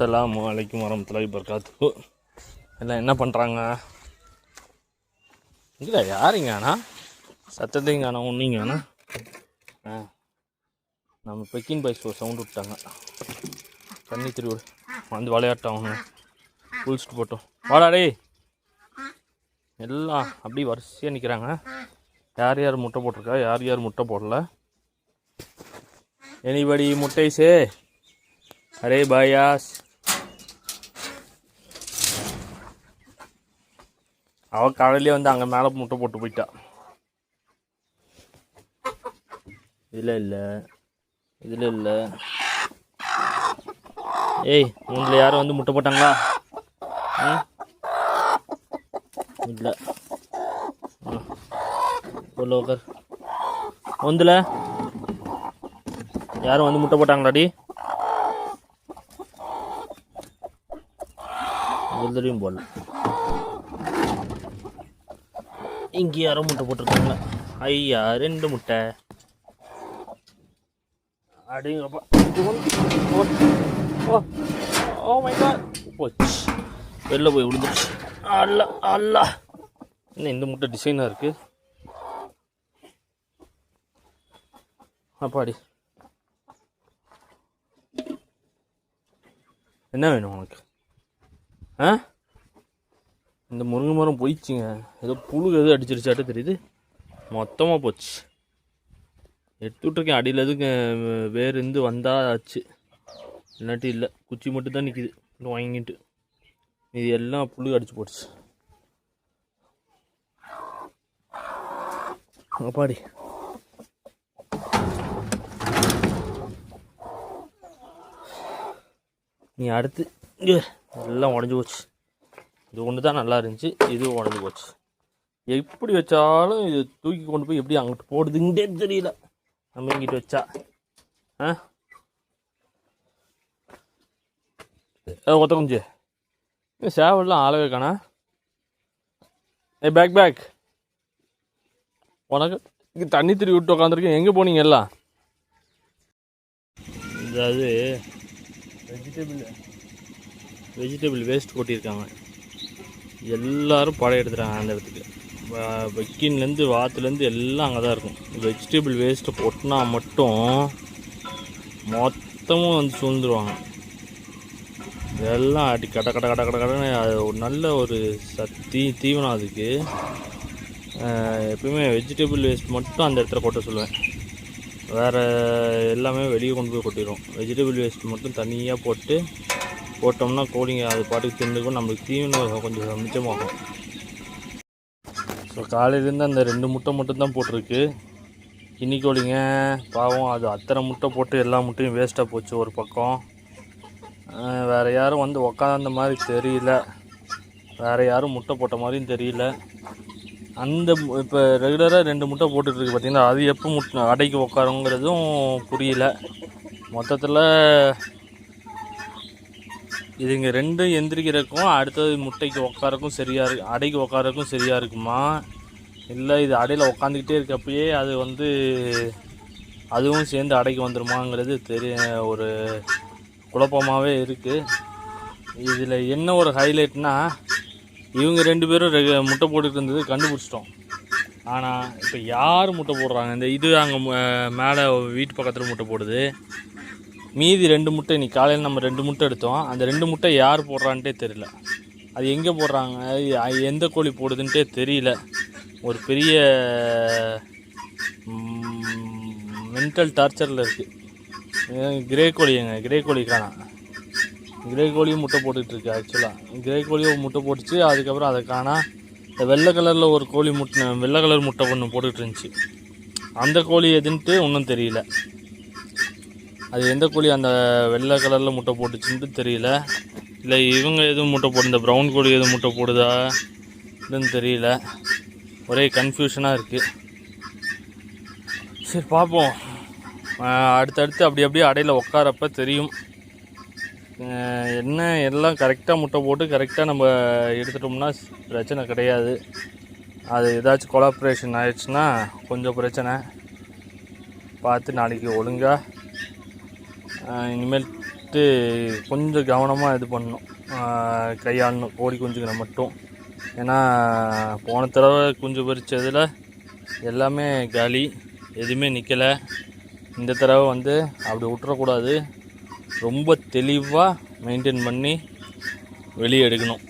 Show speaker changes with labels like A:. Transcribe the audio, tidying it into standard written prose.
A: அஸ்ஸலாமு அலைக்கும் வரமத்துல்லாஹி வபரகாத்துஹு. எல்லாம் என்ன பண்ணுறாங்க? இல்லை யாருங்க அண்ணா சத்தத்தையும் காணா ஒன்றுங்க அண்ணா. நம்ம பெக்கின் பாய்ஸ் ஒரு சவுண்டு விட்டாங்க. தண்ணி திருவிடு வந்து விளையாட்டவங்க குளிச்சுட்டு போட்டோம். வாடாடே எல்லாம் அப்படி வரிசையாக நிற்கிறாங்க. யார் யார் முட்டை போட்டிருக்கா, யார் யார் முட்டை போடல? எனிபடி முட்டை சே அரே பாயாஸ். அவள் காலையிலே வந்து அங்கே மேலே முட்டை போட்டு போயிட்டா. இதில் இல்லை இதில் இல்லை. ஏய் உங்களில் யாரும் வந்து முட்டை போட்டாங்களா? இல்லை லோக்கர் ஒந்தில் யாரும் வந்து முட்டை போட்டாங்களாடி? ஒருத்தரையும் போடல. இங்கே யாரும் முட்டை போட்டிருக்காங்களா? ஐயா 2 முட்டை. அடிங்கப்பா. ஓ மை காட் போச்சு, வெளில போய் விழுந்துச்சு. அல்ல அல்ல என்ன இந்த முட்டை டிசைனாக இருக்குது அப்பாடி. என்ன வேணும் உனக்கு? இந்த முருங்கை மரம் போயிடுச்சுங்க. ஏதோ புழு எதுவும் அடிச்சிருச்சாட்ட தெரியுது. மொத்தமாக போச்சு. எடுத்து விட்ருக்கேன். அடியில் எதுவும் வேறு இருந்து வந்தால் ஆச்சு, இல்லாட்டி இல்லை. குச்சி மட்டும் தான் நிற்கிது இன்னும் வாங்கிட்டு. இது எல்லாம் புழு அடிச்சு போட்டுச்சு. அப்பாடி நீ அடுத்து எல்லாம் உடஞ்சி போச்சு. இது ஒன்று தான் நல்லா இருந்துச்சு, இது உடஞ்சி போச்சு. எப்படி வச்சாலும் இது தூக்கி கொண்டு போய் எப்படி அங்கிட்டு போடுதுங்கிட்டே தெரியல. நம்ம இங்கிட்டு வச்சா ஒத்த குஞ்சு சேவல்லாம் ஆளவே காணா. பேக் பேக் உனக்கு இங்கே தண்ணி திருவி விட்டு உட்காந்துருக்கேன். எங்கே போனீங்க எல்லாம்? அதாவது வெஜிடபிள் வேஸ்ட் கொட்டியிருக்காங்க. எல்லோரும் படம் எடுத்துட்டாங்க அந்த இடத்துக்கு. வெக்கின்லேருந்து வாத்துலேருந்து எல்லாம் அங்கே தான் இருக்கும். வெஜிடபிள் வேஸ்ட்டை கொட்டினா மட்டும் மொத்தமும் வந்து சூழ்ந்துருவாங்க. எல்லாம் அடி கட கட கட கட கடன்னு. அது ஒரு நல்ல ஒரு தீவனம் அதுக்கு. எப்பவுமே வெஜிடபிள் வேஸ்ட் மட்டும் அந்த இடத்துல கொட்ட சொல்லுவேன். வேறு எல்லாமே வெளியே கொண்டு போய் கொட்டிடும். வெஜிடபிள் வேஸ்ட் மட்டும் தனியாக போட்டோம்னா கோழிங்க அது பாட்டுக்கு தின்னுக்கும். நம்மளுக்கு தீவனம் கொஞ்சம் மிச்சமாகும். ஸோ காலையிலேருந்து அந்த 2 முட்டை மட்டும்தான் போட்டிருக்கு. கின்னி கோழிங்க பாவம், அது அத்தனை முட்டை போட்டு எல்லா முட்டையும் வேஸ்ட்டாக போச்சு ஒரு பக்கம். வேறு யாரும் வந்து உக்காந்த மாதிரி தெரியல, வேறு யாரும் முட்டை போட்ட மாதிரியும் தெரியல. அந்த இப்போ ரெகுலராக 2 முட்டை போட்டுட்ருக்கு பார்த்திங்கன்னா, அது எப்போ முட்டை அடைக்கு உட்காருங்கிறதும் புரியல. மொத்தத்தில் இதுங்க 2 எந்திரிக்கிறதுக்கும் அடுத்தது முட்டைக்கு உட்காரக்கும் சரியாக இருக்கு, அடைக்கு உட்காரக்கும் சரியாக இருக்குமா, இல்லை இது அடையில் உட்காந்துக்கிட்டே இருக்கப்பயே அது வந்து அதுவும் சேர்ந்து அடைக்கு வந்துடுமாங்கிறது ஒரு குழப்பமாகவே இருக்குது. இதில் என்ன ஒரு ஹைலைட்னால், இவங்க 2 பேரும் முட்டை போட்டுட்டு இருந்தது கண்டுபிடிச்சிட்டோம். ஆனால் இப்போ யார் முட்டை போடுறாங்க? இந்த இது அங்கே மேலே வீட்டு பக்கத்தில் முட்டை போடுது. மீதி 2 முட்டை இன்றைக்கி காலையில் நம்ம 2 முட்டை எடுத்தோம். அந்த 2 முட்டை யார் போடுறான்ட்டே தெரியல. அது எங்கே போடுறாங்க, எந்த கோழி போடுதுன்ட்டே தெரியல. ஒரு பெரிய மென்டல் டார்ச்சரில் இருக்குது. கிரே கோழி காணாம். கிரே கோழியும் முட்டை போட்டுட்ருக்கு. ஆக்சுவலாக கிரே கோழியும் முட்டை போட்டுச்சு. அதுக்கப்புறம் அதை காணா. இந்த வெள்ளை கலரில் ஒரு கோழி வெள்ளை கலர் முட்டை ஒன்று போட்டுட்டு இருந்துச்சு. அந்த கோழி எதுன்ட்டு ஒன்றும் தெரியல. அது எந்த கோழி அந்த வெள்ளை கலரில் முட்டை போட்டுச்சுன்ட்டு தெரியல. இல்லை இவங்க எதுவும் முட்டை போடு, இந்த ப்ரௌன் கோழி எதுவும் முட்டை போடுதா இதுன்னு தெரியல. ஒரே கன்ஃபியூஷனாக இருக்குது. சரி பார்ப்போம். அடுத்தடுத்து அப்படியே அடையில் உட்காரப்ப தெரியும். என்ன எல்லாம் கரெக்டாக முட்டை போட்டு கரெக்டாக நம்ம எடுத்துட்டோம்னா பிரச்சனை கிடையாது. அது ஏதாச்சும் கொலாப்ரேஷன் ஆயிடுச்சுன்னா கொஞ்சம் பிரச்சனை. பார்த்து நாளைக்கு ஒழுங்காக இனிமேல் வந்துட்டு கொஞ்சம் கவனமாக இது பண்ணணும், கையாளணும் கோழி குஞ்சுங்களை மட்டும். ஏன்னா போன தடவை குஞ்சு பறித்ததில் எல்லாமே காலி, எதுவுமே நிற்கலை. இந்த தடவை வந்து அப்படி விட்டுறக்கூடாது, ரொம்ப தெளிவாக மெயின்டைன் பண்ணி வெளியே எடுக்கணும்.